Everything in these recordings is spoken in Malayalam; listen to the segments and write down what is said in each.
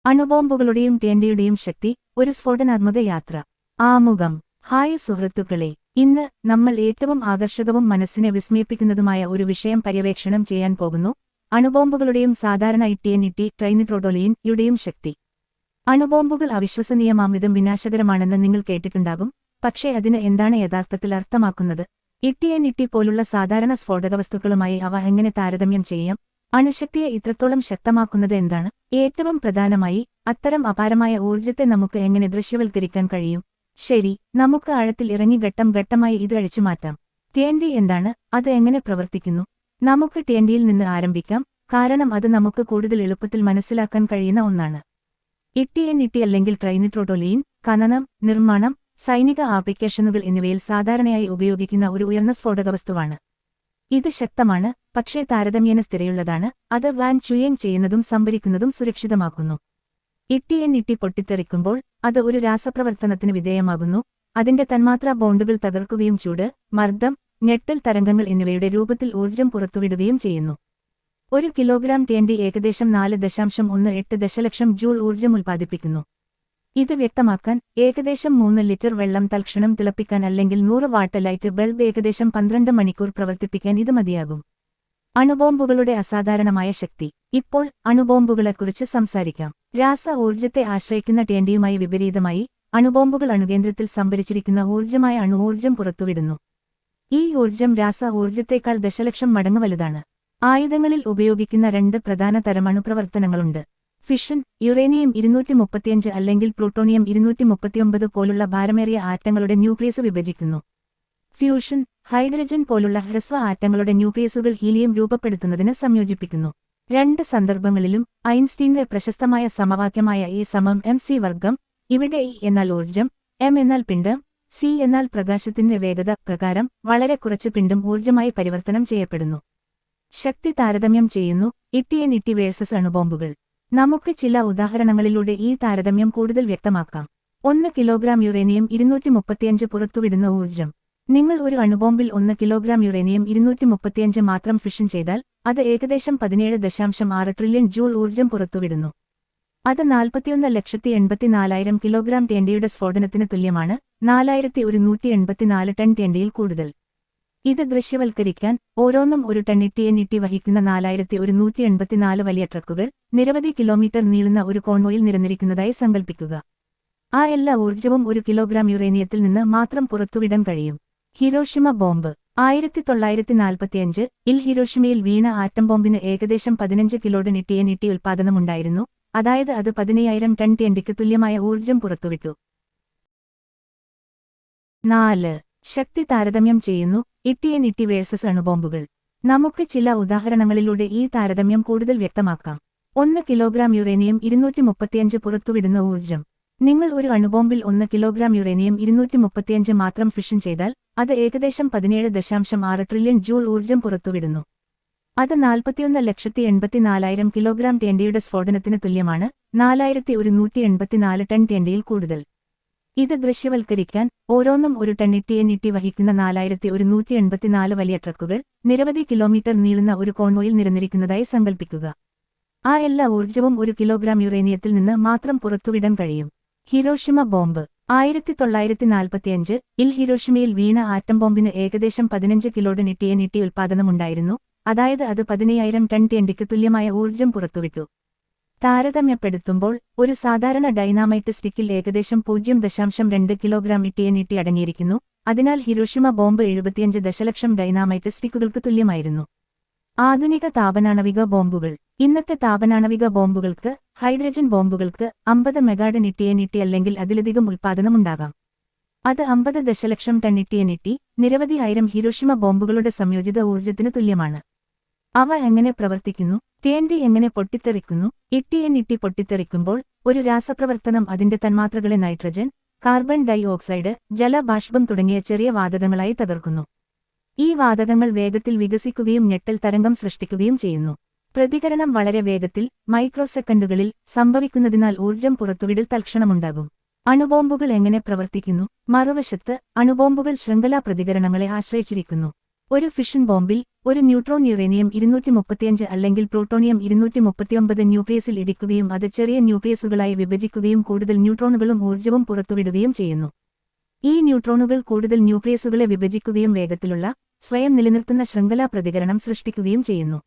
അണുബോംബുകളുടെയും ടിഎൻടിയുടെയും ശക്തി, ഒരു സ്ഫോടനാത്മക യാത്ര. ആമുഖം. ഹായ് സുഹൃത്തുക്കളെ, ഇന്ന് നമ്മൾ ഏറ്റവും ആകർഷകവും മനസ്സിനെ വിസ്മയിപ്പിക്കുന്നതുമായ ഒരു വിഷയം പര്യവേക്ഷണം ചെയ്യാൻ പോകുന്നു: അണുബോംബുകളുടെയും സാധാരണ ടിഎൻടി ട്രൈനിട്രോട്ടോലുയിൻ യുടെയും ശക്തി. അണുബോംബുകൾ അവിശ്വസനീയമാംവിധം വിനാശകരമാണെന്ന് നിങ്ങൾ കേട്ടിട്ടുണ്ടാകും. പക്ഷേ അതിന് എന്താണ് യഥാർത്ഥത്തിൽ അർത്ഥമാക്കുന്നത്? ടിഎൻടി പോലുള്ള സാധാരണ സ്ഫോടകവസ്തുക്കളുമായി അവ എങ്ങനെ താരതമ്യം ചെയ്യാം? അണുശക്തിയെ ഇത്രത്തോളം ശക്തമാക്കുന്നത് എന്താണ്? ഏറ്റവും പ്രധാനമായി, അത്തരം അപാരമായ ഊർജ്ജത്തെ നമുക്ക് എങ്ങനെ ദൃശ്യവൽക്കരിക്കാൻ കഴിയും? ശരി, നമുക്ക് ആഴത്തിൽ ഇറങ്ങി ഘട്ടം ഘട്ടമായി ഇത് അഴിച്ചുമാറ്റാം. ടിഎൻടി എന്താണ്? അത് എങ്ങനെ പ്രവർത്തിക്കുന്നു? നമുക്ക് ടിഎൻടിയിൽ നിന്ന് ആരംഭിക്കാം, കാരണം അത് നമുക്ക് കൂടുതൽ എളുപ്പത്തിൽ മനസ്സിലാക്കാൻ കഴിയുന്ന ഒന്നാണ്. ടിഎൻടി അല്ലെങ്കിൽ ട്രൈനിട്രോട്ടോലുയിൻ ഖനനം, നിർമ്മാണം, സൈനിക ആപ്ലിക്കേഷനുകൾ എന്നിവയിൽ സാധാരണയായി ഉപയോഗിക്കുന്ന ഒരു ഉയർന്ന സ്ഫോടകവസ്തുവാണ്. ഇത് ശക്തമാണ്, പക്ഷേ താരതമ്യേന സ്ഥിരയുള്ളതാണ്. അത് വാൻ ചുയേങ് ചെയ്യുന്നതും സംഭരിക്കുന്നതും സുരക്ഷിതമാക്കുന്നു. ടിഎൻടി പൊട്ടിത്തെറിക്കുമ്പോൾ അത് ഒരു രാസപ്രവർത്തനത്തിന് വിധേയമാകുന്നു. അതിന്റെ തന്മാത്രാ ബോണ്ടുകൾ തകർക്കുകയും ചൂട്, മർദ്ദം, ഞെട്ടൽ തരംഗങ്ങൾ എന്നിവയുടെ രൂപത്തിൽ ഊർജ്ജം പുറത്തുവിടുകയും ചെയ്യുന്നു. 1 കിലോഗ്രാം ടിഎൻടി ഏകദേശം 4.18 ദശലക്ഷം ജൂൾ ഊർജ്ജം ഉൽപ്പാദിപ്പിക്കുന്നു. ഇത് വ്യക്തമാക്കാൻ, ഏകദേശം 3 ലിറ്റർ വെള്ളം തൽക്ഷണം തിളപ്പിക്കാൻ അല്ലെങ്കിൽ 100 വാട്ട് ലൈറ്റ് ബൾബ് ഏകദേശം 12 മണിക്കൂർ പ്രവർത്തിപ്പിക്കാൻ ഇത് മതിയാകും. അണുബോംബുകളുടെ അസാധാരണമായ ശക്തി. ഇപ്പോൾ അണുബോംബുകളെക്കുറിച്ച് സംസാരിക്കാം. രാസ ഊർജ്ജത്തെ ആശ്രയിക്കുന്ന ടിഎൻടിയുമായി വിപരീതമായി, അണുബോംബുകൾ അണുകേന്ദ്രത്തിൽ സംഭരിച്ചിരിക്കുന്ന ഊർജ്ജമായ അണുഊർജ്ജം പുറത്തുവിടുന്നു. ഈ ഊർജ്ജം രാസ ഊർജ്ജത്തേക്കാൾ ദശലക്ഷം മടങ്ങ് വലുതാണ്. ആയുധങ്ങളിൽ ഉപയോഗിക്കുന്ന 2 പ്രധാന തരം അണുപ്രവർത്തനങ്ങളുണ്ട്: ഫിഷൻ, യുറേനിയം 235 അല്ലെങ്കിൽ പ്ലൂട്ടോണിയം 239 പോലുള്ള ഭാരമേറിയ ആറ്റങ്ങളുടെ ന്യൂക്ലിയസ് വിഭജിക്കുന്നു. ഫ്യൂഷൻ, ഹൈഡ്രജൻ പോലുള്ള ഹ്രസ്വ ആറ്റങ്ങളുടെ ന്യൂക്ലിയസുകൾ ഹീലിയം രൂപപ്പെടുത്തുന്നതിന് സംയോജിപ്പിക്കുന്നു. 2 സന്ദർഭങ്ങളിലും ഐൻസ്റ്റീന്റെ പ്രശസ്തമായ സമവാക്യമായ E=mc വർഗ്ഗം, ഇവിടെ E എന്നാൽ ഊർജ്ജം, m എന്നാൽ പിണ്ഡം, c എന്നാൽ പ്രകാശത്തിന്റെ വേഗത പ്രകാരം വളരെ കുറച്ച് പിണ്ഡം ഊർജ്ജമായി പരിവർത്തനം ചെയ്യപ്പെടുന്നു. ശക്തി താരതമ്യം ചെയ്യുന്നു. TNT versus അണുബോംബുകൾ. നമുക്ക് ചില ഉദാഹരണങ്ങളിലൂടെ ഈ താരതമ്യം കൂടുതൽ വ്യക്തമാക്കാം. 1 കിലോഗ്രാം യുറേനിയം 235 പുറത്തുവിടുന്ന ഊർജ്ജം. നിങ്ങൾ ഒരു അണുബോംബിൽ 1 കിലോഗ്രാം യുറേനിയം 235 മാത്രം ഫിഷൻ ചെയ്താൽ, അത് ഏകദേശം 17.6 ട്രില്യൺ ജൂൾ ഊർജ്ജം പുറത്തുവിടുന്നു. അത് 41,84,000 കിലോഗ്രാം ടിഎൻടിയുടെ സ്ഫോടനത്തിന് തുല്യമാണ്, 4,184 ടൺ ടിഎൻടിയിൽ കൂടുതൽ. ഇത് ദൃശ്യവൽക്കരിക്കാൻ, ഓരോന്നും ഒരു ടൺ ടിഎൻടി വഹിക്കുന്ന 4,184 വലിയ ട്രക്കുകൾ, നിരവധി കിലോമീറ്റർ നീളുന്ന ഒരു കോൺവോയിൽ നിരന്നിരിക്കുന്നതായി സങ്കൽപ്പിക്കുക. ആ എല്ലാ ഊർജ്ജവും 1 കിലോഗ്രാം യുറേനിയത്തിൽ നിന്ന് മാത്രം പുറത്തുവിടാൻ കഴിയും. Hiroshima bomb. 1945 ൽ ഹിരോഷിമയിൽ വീണ ആറ്റം ബോംബിന് ഏകദേശം 15 കിലോടൺ ടിഎൻടി ഉൽപ്പാദനമുണ്ടായിരുന്നു, അതായത് അത് 15,000 ടൺ ടിഎൻടിക്ക് തുല്യമായ ഊർജ്ജം പുറത്തുവിട്ടു. 4. ശക്തി താരതമ്യം ചെയ്യുന്നു. TNT versus അണുബോംബുകൾ. നമുക്ക് ചില ഉദാഹരണങ്ങളിലൂടെ ഈ താരതമ്യം കൂടുതൽ വ്യക്തമാക്കാം. 1 കിലോഗ്രാം യുറേനിയം 235 പുറത്തുവിടുന്ന ഊർജ്ജം. നിങ്ങൾ ഒരു അണുബോംബിൽ 1 കിലോഗ്രാം യുറേനിയം 235 മാത്രം ഫിഷൻ ചെയ്താൽ, അത് ഏകദേശം 17.6 ട്രില്യൺ ജൂൾ ഊർജ്ജം പുറത്തുവിടുന്നു. അത് 41,84,000 കിലോഗ്രാം ടിഎൻടിയുടെ സ്ഫോടനത്തിന് തുല്യമാണ്, 4,184 ടൺ ടിഎൻടിയിൽ കൂടുതൽ. ഇത് ദൃശ്യവൽക്കരിക്കാൻ, ഓരോന്നും ഒരു ടൺ ടിഎൻടി വഹിക്കുന്ന 4,184 വലിയ ട്രക്കുകൾ, നിരവധി കിലോമീറ്റർ നീളുന്ന ഒരു കോൺവോയിൽ നിരന്നിരിക്കുന്നതായി സങ്കൽപ്പിക്കുക. ആ എല്ലാ ഊർജ്ജവും 1 കിലോഗ്രാം യുറേനിയത്തിൽ നിന്ന് മാത്രം പുറത്തുവിടാൻ കഴിയും. Hiroshima bomb. 1945 ൽ ഹിരോഷിമയിൽ വീണ ആറ്റം ബോംബിന് ഏകദേശം 15 കിലോടൺ ടിഎൻടി ഉൽപ്പാദനമുണ്ടായിരുന്നു, അതായത് അത് 15,000 ടൺ ടിഎൻടിക്ക് തുല്യമായ ഊർജ്ജം പുറത്തുവിട്ടു. താരതമ്യപ്പെടുത്തുമ്പോൾ, ഒരു സാധാരണ ഡൈനാമൈറ്റ് സ്റ്റിക്കിൽ ഏകദേശം 0.2 കിലോഗ്രാം ടിഎൻടി അടങ്ങിയിരിക്കുന്നു, അതിനാൽ ഹിരോഷിമ ബോംബ് 75 ദശലക്ഷം ഡൈനാമൈറ്റ് സ്റ്റിക്കുകൾക്ക് തുല്യമായിരുന്നു. ആധുനിക താപനാണവിക ബോംബുകൾ. ഇന്നത്തെ താപനാണവിക ബോംബുകൾക്ക്, ഹൈഡ്രജൻ ബോംബുകൾക്ക് 50 മെഗാടൺ ടിഎൻടി അല്ലെങ്കിൽ അതിലധികം ഉൽപ്പാദനമുണ്ടാകാം. അത് 50 ദശലക്ഷം ടൺ ടിഎൻടി, നിരവധി 1000 ഹിരോഷിമ ബോംബുകളുടെ സംയോജിത ഊർജ്ജത്തിന് തുല്യമാണ്. അവ എങ്ങനെ പ്രവർത്തിക്കുന്നു? ടിഎൻടി എങ്ങനെ പൊട്ടിത്തെറിക്കുന്നു? ടിഎൻടി പൊട്ടിത്തെറിക്കുമ്പോൾ, ഒരു രാസപ്രവർത്തനം അതിന്റെ തന്മാത്രകളെ നൈട്രജൻ, കാർബൺ ഡൈ ഓക്സൈഡ്, ജലബാഷ്പം തുടങ്ങിയ ചെറിയ വാതകങ്ങളായി തകർക്കുന്നു. ഈ വാതകങ്ങൾ വേഗത്തിൽ വികസിക്കുകയും ഞെട്ടൽ തരംഗം സൃഷ്ടിക്കുകയും ചെയ്യുന്നു. പ്രതികരണം വളരെ വേഗത്തിൽ, മൈക്രോസെക്കൻഡുകളിൽ സംഭവിക്കുന്നതിനാൽ ഊർജ്ജം പുറത്തുവിടൽ തൽക്ഷണമുണ്ടാകും. അണുബോംബുകൾ എങ്ങനെ പ്രവർത്തിക്കുന്നു? മറുവശത്ത്, അണുബോംബുകൾ ശൃംഖലാ പ്രതികരണങ്ങളെ ആശ്രയിച്ചിരിക്കുന്നു. ഒരു ഫിഷൻ ബോംബിൽ ഒരു ന്യൂട്രോൺ യുറേനിയം 235 അല്ലെങ്കിൽ പ്ലൂട്ടോണിയം 239 ന്യൂക്ലിയസിൽ ഇടിക്കുകയും അത് ചെറിയ ന്യൂക്ലിയസുകളായി വിഭജിക്കുകയും കൂടുതൽ ന്യൂട്രോണുകളും ഊർജ്ജവും പുറത്തുവിടുകയും ചെയ്യുന്നു. ഈ ന്യൂട്രോണുകൾ കൂടുതൽ ന്യൂക്ലിയസുകളെ വിഭജിക്കുകയും വേഗത്തിലുള്ള, സ്വയം നിലനിർത്തുന്ന ശൃംഖലാ പ്രതികരണം സൃഷ്ടിക്കുകയും ചെയ്യുന്നു.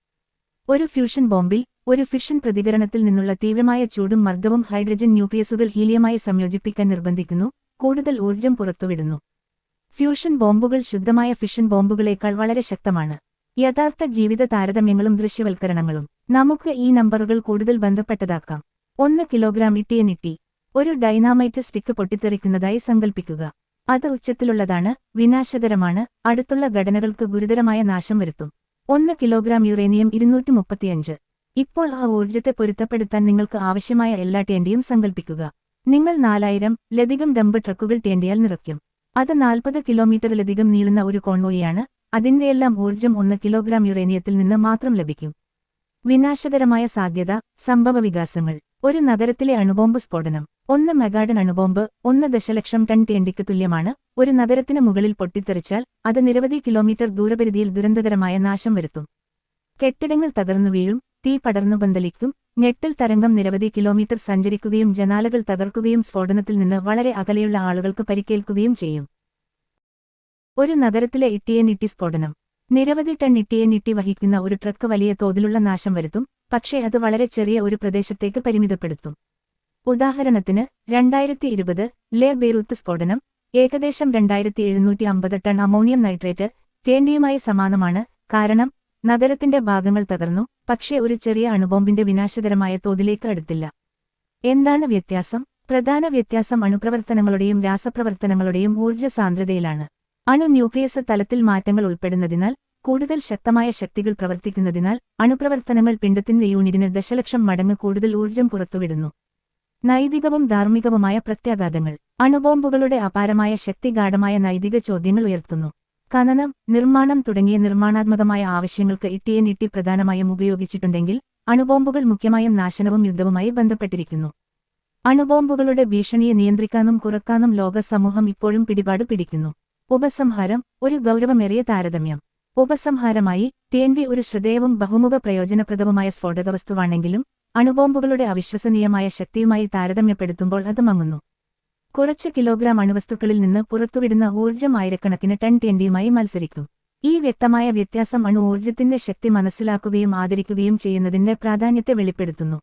ഒരു ഫ്യൂഷൻ ബോംബിൽ ഒരു ഫിഷൻ പ്രതികരണത്തിൽ നിന്നുള്ള തീവ്രമായ ചൂടും മർദ്ദവും ഹൈഡ്രജൻ ന്യൂക്ലിയസുകൾ ഹീലിയമായി സംയോജിപ്പിക്കാൻ നിർബന്ധിക്കുന്നു, കൂടുതൽ ഊർജ്ജം പുറത്തുവിടുന്നു. ഫ്യൂഷൻ ബോംബുകൾ ശുദ്ധമായ ഫിഷൻ ബോംബുകളേക്കാൾ വളരെ ശക്തമാണ്. യഥാർത്ഥ ജീവിത താരതമ്യങ്ങളും ദൃശ്യവൽക്കരണങ്ങളും. നമുക്ക് ഈ നമ്പറുകൾ കൂടുതൽ ബന്ധപ്പെട്ടതാക്കാം. 1 കിലോഗ്രാം ഇട്ടിയനിട്ടി. ഒരു ഡൈനാമൈറ്റ് സ്റ്റിക്ക് പൊട്ടിത്തെറിക്കുന്നതായി സങ്കൽപ്പിക്കുക. അത് ഉച്ചത്തിലുള്ളതാണ്, വിനാശകരമാണ്, അടുത്തുള്ള ഘടനകൾക്ക് ഗുരുതരമായ നാശം വരുത്തും. 1 കിലോഗ്രാം യുറേനിയം 235. ഇപ്പോൾ ആ ഊർജ്ജത്തെ പൊരുത്തപ്പെടുത്താൻ നിങ്ങൾക്ക് ആവശ്യമായ എല്ലാ ടേണ്ടിയും സങ്കൽപ്പിക്കുക. നിങ്ങൾ 4000-ലധികം ഡംപ് ട്രക്കുകൾ ടേണ്ടിയാൽ നിറയ്ക്കും. അത് 40 കിലോമീറ്ററിലധികം നീളുന്ന ഒരു കോൺവോയിയാണ്. അതിന്റെയെല്ലാം ഊർജ്ജം 1 കിലോഗ്രാം യുറേനിയത്തിൽ നിന്ന് മാത്രം ലഭിക്കും. വിനാശകരമായ സാധ്യത, സംഭവവികാസങ്ങൾ. ഒരു നഗരത്തിലെ അണുബോംബ് സ്ഫോടനം. 1 മെഗാടൺ അണുബോംബ് 1 ദശലക്ഷം ടൺ ടേണ്ടിക്ക് തുല്യമാണ്. ഒരു നഗരത്തിന് മുകളിൽ പൊട്ടിത്തെറിച്ചാൽ അത് നിരവധി കിലോമീറ്റർ ദൂരപരിധിയിൽ ദുരന്തകരമായ നാശം വരുത്തും. കെട്ടിടങ്ങൾ തകർന്നു വീഴും, തീ പടർന്നു പന്തലിക്കും, ഞെട്ടൽ തരംഗം നിരവധി കിലോമീറ്റർ സഞ്ചരിക്കുകയും ജനാലകൾ തകർക്കുകയും സ്ഫോടനത്തിൽ നിന്ന് വളരെ അകലെയുള്ള ആളുകൾക്ക് പരിക്കേൽക്കുകയും ചെയ്യും. ഒരു നഗരത്തിലെ ഇട്ടിയനിട്ടി സ്ഫോടനം. നിരവധി ടൺ ഇട്ടിയനിട്ടി വഹിക്കുന്ന ഒരു ട്രക്ക് വലിയ തോതിലുള്ള നാശം വരുത്തും, പക്ഷേ അത് വളരെ ചെറിയ ഒരു പ്രദേശത്തേക്ക് പരിമിതപ്പെടുത്തും. ഉദാഹരണത്തിന് 2020 ബെയ്റൂത്ത് സ്ഫോടനം ഏകദേശം 2750 ടൺ അമോണിയം നൈട്രേറ്റ് ടേണ്ടിയുമായി സമാനമാണ്. കാരണം നഗരത്തിന്റെ ഭാഗങ്ങൾ തകർന്നു, പക്ഷേ ഒരു ചെറിയ അണുബോംബിന്റെ വിനാശകരമായ തോതിലേക്ക് അടുത്തില്ല. എന്താണ് വ്യത്യാസം? പ്രധാന വ്യത്യാസം അണുപ്രവർത്തനങ്ങളുടെയും രാസപ്രവർത്തനങ്ങളുടെയും ഊർജ്ജ സാന്ദ്രതയിലാണ്. അണു ന്യൂക്ലിയസ് തലത്തിൽ മാറ്റങ്ങൾ ഉൾപ്പെടുന്നതിനാൽ, കൂടുതൽ ശക്തമായ ശക്തികൾ പ്രവർത്തിക്കുന്നതിനാൽ അണുപ്രവർത്തനങ്ങൾ പിണ്ഡത്തിന്റെ യൂണിറ്റിന് ദശലക്ഷം മടങ്ങ് കൂടുതൽ ഊർജ്ജം പുറത്തുവിടുന്നു. നൈതികവും ധാർമ്മികവുമായ പ്രത്യാഘാതങ്ങൾ. അണുബോംബുകളുടെ അപാരമായ ശക്തി ഗാഢമായ നൈതിക ചോദ്യങ്ങൾ ഉയർത്തുന്നു. ഖനനം, നിർമ്മാണം തുടങ്ങിയ നിർമ്മാണാത്മകമായ ആവശ്യങ്ങൾക്ക് ഇട്ടിയനിട്ടി പ്രധാനമായും ഉപയോഗിച്ചിട്ടുണ്ടെങ്കിൽ, അണുബോംബുകൾ മുഖ്യമായും നാശനവും യുദ്ധവുമായി ബന്ധപ്പെട്ടിരിക്കുന്നു. അണുബോംബുകളുടെ ഭീഷണിയെ നിയന്ത്രിക്കാനും കുറക്കാനും ലോക സമൂഹം ഇപ്പോഴും പിടിപാട് പിടിക്കുന്നു. ഉപസംഹാരം. ഒരു ഗൗരവമേറിയ താരതമ്യം. ഉപസംഹാരമായി, ടേണ്ടി ഒരു ശ്രദ്ധേയവും ബഹുമുഖ പ്രയോജനപ്രദവുമായ സ്ഫോടകവസ്തുവാണെങ്കിലും അണുബോംബുകളുടെ അവിശ്വസനീയമായ ശക്തിയുമായി താരതമ്യപ്പെടുത്തുമ്പോൾ അത് മങ്ങുന്നു. കുറച്ച് കിലോഗ്രാം അണുവസ്തുക്കളിൽ നിന്ന് പുറത്തുവിടുന്ന ഊർജ്ജം ആയിരക്കണക്കിന് ടൺ ടേണ്ടിയുമായി മത്സരിക്കും. ഈ വ്യക്തമായ വ്യത്യാസം അണു ഊർജ്ജത്തിന്റെ ശക്തി മനസ്സിലാക്കുകയും ആദരിക്കുകയും ചെയ്യുന്നതിന്റെ പ്രാധാന്യത്തെ വെളിപ്പെടുത്തുന്നു.